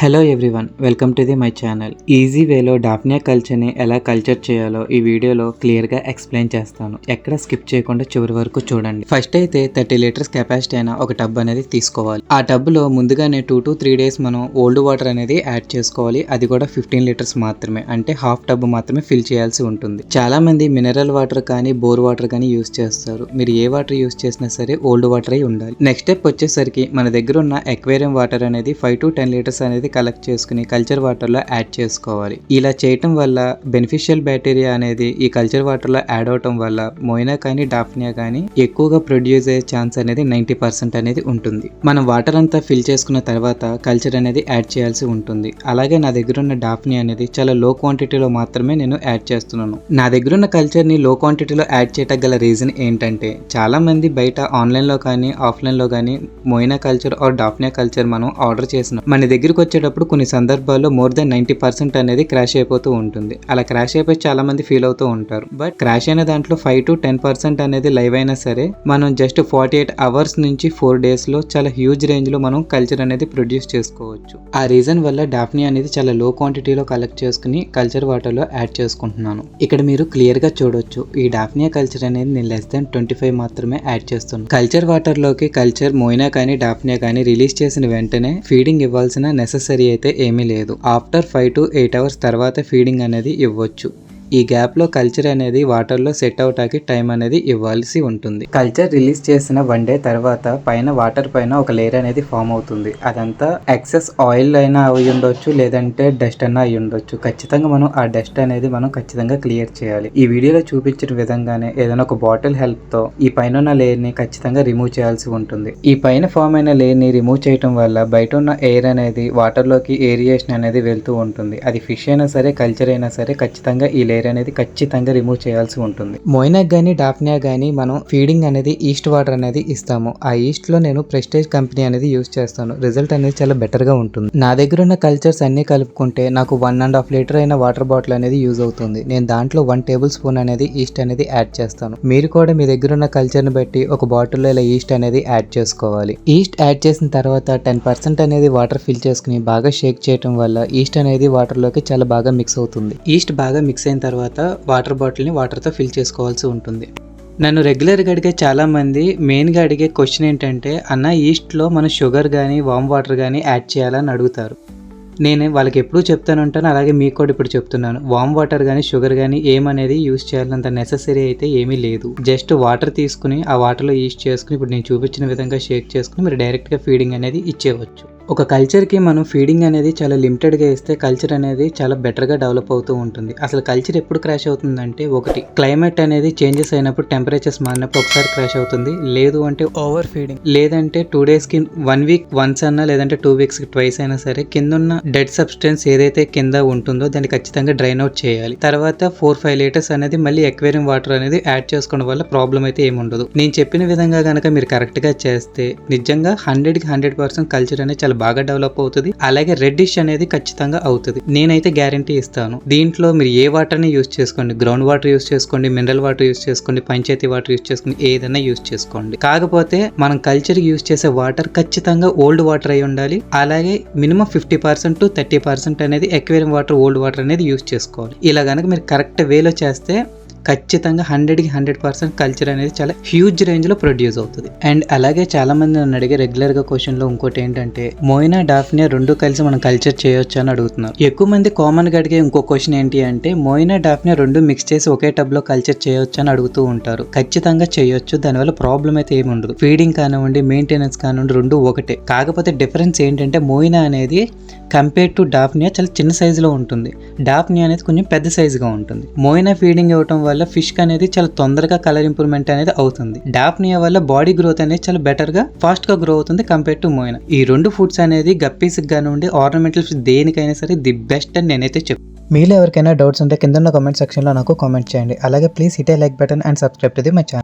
Hello everyone, welcome to my channel. Easy వేలో daphnia కల్చర్ని ఎలా కల్చర్ చేయాలో ఈ వీడియోలో క్లియర్గా ఎక్స్ప్లెయిన్ చేస్తాను. ఎక్కడ స్కిప్ చేయకుండా చివరి వరకు చూడండి. ఫస్ట్ అయితే 30 లీటర్స్ కెపాసిటీ అయిన ఒక టబ్ అనేది తీసుకోవాలి. ఆ టబ్లో ముందుగానే 2 to 3 days మనం ఓల్డ్ వాటర్ అనేది యాడ్ చేసుకోవాలి. అది కూడా 15 లీటర్స్ మాత్రమే, అంటే హాఫ్ టబ్ మాత్రమే ఫిల్ చేయాల్సి ఉంటుంది. చాలా మంది మినరల్ వాటర్ కానీ బోర్ వాటర్ కానీ యూస్ చేస్తారు. మీరు ఏ వాటర్ యూస్ చేసినా సరే ఓల్డ్ వాటర్ అయి ఉండాలి. నెక్స్ట్ స్టెప్ వచ్చేసరికి మన దగ్గర ఉన్న ఎక్వేరియం వాటర్ అనేది 5 to 10 లీటర్స్ అనేది కలెక్ట్ చేసుకుని కల్చర్ వాటర్ లో యాడ్ చేసుకోవాలి. ఇలా చేయటం వల్ల బెనిఫిషియల్ బ్యాక్టీరియా అనేది ఈ కల్చర్ వాటర్ లో యాడ్ అవటం వల్ల మోయినా కానీ డాఫ్నియా కానీ ఎక్కువగా ప్రొడ్యూస్ అయ్యే ఛాన్స్ అనేది 90% అనేది ఉంటుంది. మనం వాటర్ అంతా ఫిల్ చేసుకున్న తర్వాత కల్చర్ అనేది యాడ్ చేయాల్సి ఉంటుంది. అలాగే నా దగ్గర ఉన్న డాఫ్నియా అనేది చాలా లో క్వాంటిటీలో మాత్రమే నేను యాడ్ చేస్తున్నాను. నా దగ్గర ఉన్న కల్చర్ ని లో క్వాంటిటీలో యాడ్ చేయటం గల రీజన్ ఏంటంటే, చాలా మంది బయట ఆన్లైన్ లో కానీ ఆఫ్లైన్ లో కానీ మోయినా కల్చర్ ఆర్ డాఫ్నియా కల్చర్ మనం ఆర్డర్ చేసినాం. మన దగ్గరకు వచ్చేటప్పుడు కొన్ని సందర్భాల్లో మోర్ దెన్ 90% అనేది క్రాష్ అయిపోతూ ఉంటుంది. అలా క్రాష్ అయిపోయి చాలా మంది ఫీల్ అవుతూ ఉంటారు. బట్ క్రాష్ అయిన దాంట్లో 5 to 10% అనేది లైవ్ అయినా సరే మనం జస్ట్ 48 hours నుంచి 4 days లో చాలా హ్యూజ్ రేంజ్ లో మనం కల్చర్ అనేది ప్రొడ్యూస్ చేసుకోవచ్చు. ఆ రీజన్ వల్ల డాఫ్నియా అనేది చాలా లో క్వాంటిటీలో కలెక్ట్ చేసుకుని కల్చర్ వాటర్ లో యాడ్ చేసుకుంటున్నాను. ఇక్కడ మీరు క్లియర్ గా చూడొచ్చు, ఈ డాఫ్నియా కల్చర్ అనేది నేను లెస్ దెన్ 25 మాత్రమే యాడ్ చేస్తున్నాను. కల్చర్ వాటర్ లోకి కల్చర్ మోయినా కానీ డాఫ్నియా కానీ రిలీజ్ చేసిన వెంటనే ఫీడింగ్ ఇవ్వాల్సిన నెసెసరీ అయితే ఏమీ లేదు. ఆఫ్టర్ 5 to 8 hours తర్వాత ఫీడింగ్ అనేది ఇవ్వచ్చు. ఈ గ్యాప్ లో కల్చర్ అనేది వాటర్ లో సెట్ అవటానికి టైం అనేది ఇవ్వాల్సి ఉంటుంది. కల్చర్ రిలీజ్ చేసిన 1 day తర్వాత పైన వాటర్ పైన ఒక లేయర్ అనేది ఫామ్ అవుతుంది. అదంతా ఎక్సెస్ ఆయిల్ అయినా అయి ఉండొచ్చు, లేదంటే డస్ట్ అన్నా అయి ఉండొచ్చు. ఖచ్చితంగా మనం ఆ డస్ట్ అనేది మనం ఖచ్చితంగా క్లియర్ చేయాలి. ఈ వీడియోలో చూపించిన విధంగానే ఏదైనా ఒక బాటిల్ హెల్ప్ తో ఈ పైన ఉన్న లేయర్ ని ఖచ్చితంగా రిమూవ్ చేయాల్సి ఉంటుంది. ఈ పైన ఫామ్ అయిన లేయర్ ని రిమూవ్ చేయడం వల్ల బయట ఉన్న ఎయిర్ అనేది వాటర్ లోకి ఏరియేషన్ అనేది వెళ్తూ ఉంటుంది. అది ఫిష్ అయినా సరే కల్చర్ అయినా సరే ఖచ్చితంగా ఈ లేయర్ అనేది ఖచ్చితంగా రిమూవ్ చేయాల్సి ఉంటుంది. మోయినా గానీ డాఫ్నియా గానీ మనం ఫీడింగ్ అనేది ఈస్ట్ వాటర్ అనేది ఇస్తాము. ఆ ఈస్ట్ లో నేను ప్రెస్టేజ్ కంపెనీ అనేది యూస్ చేస్తాను. రిజల్ట్ అనేది చాలా బెటర్ గా ఉంటుంది. నా దగ్గర ఉన్న కల్చర్స్ అన్ని కలుపుకుంటే నాకు 1.5 లీటర్ అయిన వాటర్ బాటిల్ అనేది యూజ్ అవుతుంది. నేను దాంట్లో 1 tablespoon అనేది ఈస్ట్ అనేది యాడ్ చేస్తాను. మీరు కూడా మీ దగ్గర ఉన్న కల్చర్ ని బట్టి ఒక బాటిల్లో ఇలా ఈస్ట్ అనేది యాడ్ చేసుకోవాలి. ఈస్ట్ యాడ్ చేసిన తర్వాత 10% అనేది వాటర్ ఫిల్ చేసుకుని బాగా షేక్ చేయడం వల్ల ఈస్ట్ అనేది వాటర్ లోకి చాలా బాగా మిక్స్ అవుతుంది. ఈస్ట్ బాగా మిక్స్ అయిన తర్వాత వాటర్ బాటిల్ ని వాటర్ తో ఫిల్ చేసుకోవాల్సి ఉంటుంది. నన్ను రెగ్యులర్గా అడిగే చాలా మంది మెయిన్గా అడిగే క్వశ్చన్ ఏంటంటే, అన్న ఈస్ట్లో మనం షుగర్ కానీ వామ్ వాటర్ కానీ యాడ్ చేయాలని అడుగుతారు. నేను వాళ్ళకి ఎప్పుడూ చెప్తాను ఉంటాను, అలాగే మీకు కూడా ఇప్పుడు చెప్తున్నాను. వామ్ వాటర్ కానీ షుగర్ కానీ ఏమనేది యూస్ చేయాలంత నెసెసరీ అయితే ఏమీ లేదు. జస్ట్ వాటర్ తీసుకుని ఆ వాటర్లో ఈస్ట్ చేసుకుని ఇప్పుడు నేను చూపించిన విధంగా షేక్ చేసుకుని మీరు డైరెక్ట్గా ఫీడింగ్ అనేది ఇచ్చేయవచ్చు. ఒక కల్చర్కి మనం ఫీడింగ్ అనేది చాలా లిమిటెడ్గా ఇస్తే కల్చర్ అనేది చాలా బెటర్గా డెవలప్ అవుతూ ఉంటుంది. అసలు కల్చర్ ఎప్పుడు క్రాష్ అవుతుందంటే, ఒకటి క్లైమేట్ అనేది చేంజెస్ అయినప్పుడు, టెంపరేచర్స్ మారినప్పుడు ఒకసారి క్రాష్ అవుతుంది. లేదు అంటే ఓవర్ ఫీడింగ్, లేదంటే 2 daysకి 1 week వన్స్ అన్నా, లేదంటే 2 weeksకి ట్వైస్ అయినా సరే కింద ఉన్న డెడ్ సబ్స్టెన్స్ ఏదైతే కింద ఉంటుందో దాన్ని ఖచ్చితంగా డ్రైన్ అవుట్ చేయాలి. తర్వాత 4-5 లీటర్స్ అనేది మళ్ళీ ఎక్వేరియం వాటర్ అనేది యాడ్ చేసుకోవడం వల్ల ప్రాబ్లం అయితే ఏముండదు. నేను చెప్పిన విధంగా కనుక మీరు కరెక్ట్గా చేస్తే నిజంగా 100కి 100% కల్చర్ అనేది చాలా బాగా డెవలప్ అవుతుంది. అలాగే రెడ్డిష్ అనేది ఖచ్చితంగా అవుతుంది. నేనైతే గ్యారంటీ ఇస్తాను. దీంట్లో మీరు ఏ వాటర్ ని యూస్ చేసుకోండి, గ్రౌండ్ వాటర్ యూస్ చేసుకోండి, మినరల్ వాటర్ యూస్ చేసుకోండి, పంచాయతీ వాటర్ యూస్ చేసుకోండి, ఏదైనా యూస్ చేసుకోండి. కాకపోతే మనం కల్చర్ యూస్ చేసే వాటర్ ఖచ్చితంగా ఓల్డ్ వాటర్ అయి ఉండాలి. అలాగే మినిమం 50% to 30% అనేది ఎక్వేరియం వాటర్, ఓల్డ్ వాటర్ అనేది యూస్ చేసుకోవాలి. ఇలా కనుక మీరు కరెక్ట్ వేలో చేస్తే ఖచ్చితంగా 100కి 100% కల్చర్ అనేది చాలా హ్యూజ్ రేంజ్ లో ప్రొడ్యూస్ అవుతుంది. అండ్ అలాగే చాలా మంది నన్ను అడిగే రెగ్యులర్ గా క్వశ్చన్ లో ఇంకోటి ఏంటంటే, మోయినా డాఫ్నియా రెండు కలిసి మనం కల్చర్ చేయొచ్చు అని అడుగుతున్నారు. ఎక్కువ మంది కామన్ గా అడిగే ఇంకో క్వశ్చన్ ఏంటి అంటే, మోయినా డాఫ్నియా రెండు మిక్స్ చేసి ఒకే టబ్ లో కల్చర్ చేయొచ్చు అని అడుగుతూ ఉంటారు. ఖచ్చితంగా చేయొచ్చు, దానివల్ల ప్రాబ్లం అయితే ఏమి ఉండదు. ఫీడింగ్ కానివ్వండి, మెయింటెనెన్స్ కానివ్వండి, రెండు ఒకటే. కాకపోతే డిఫరెన్స్ ఏంటంటే, మోయినా అనేది కంపేర్ టు డాఫ్నియా చాలా చిన్న సైజులో ఉంటుంది. డాఫ్నియా అనేది కొంచెం పెద్ద సైజుగా ఉంటుంది. మోయినా ఫీడింగ్ ఇవ్వడం వల్ల ఫిష్ అనేది చాలా తొందరగా కలర్ ఇంప్రూవ్మెంట్ అనేది అవుతుంది. డాఫ్నియా వల్ల బాడీ గ్రోత్ అనేది చాలా బెటర్ గా ఫాస్ట్ గా గ్రో అవుతుంది కంపేర్ టు మోయినా. ఈ రెండు ఫుడ్స్ అనేది గప్పీస్ కానివ్వండి, ఆర్నమెంటల్ ఫిష్ దేనికైనా సరే ది బెస్ట్ అని నేనైతే చెప్తాను. మీలో ఎవరికైనా డౌట్స్ ఉంటే కింద కామెంట్ సెక్షన్ లో నాకు కామెంట్ చేయండి. అలాగే please hit A like button and subscribe to my channel.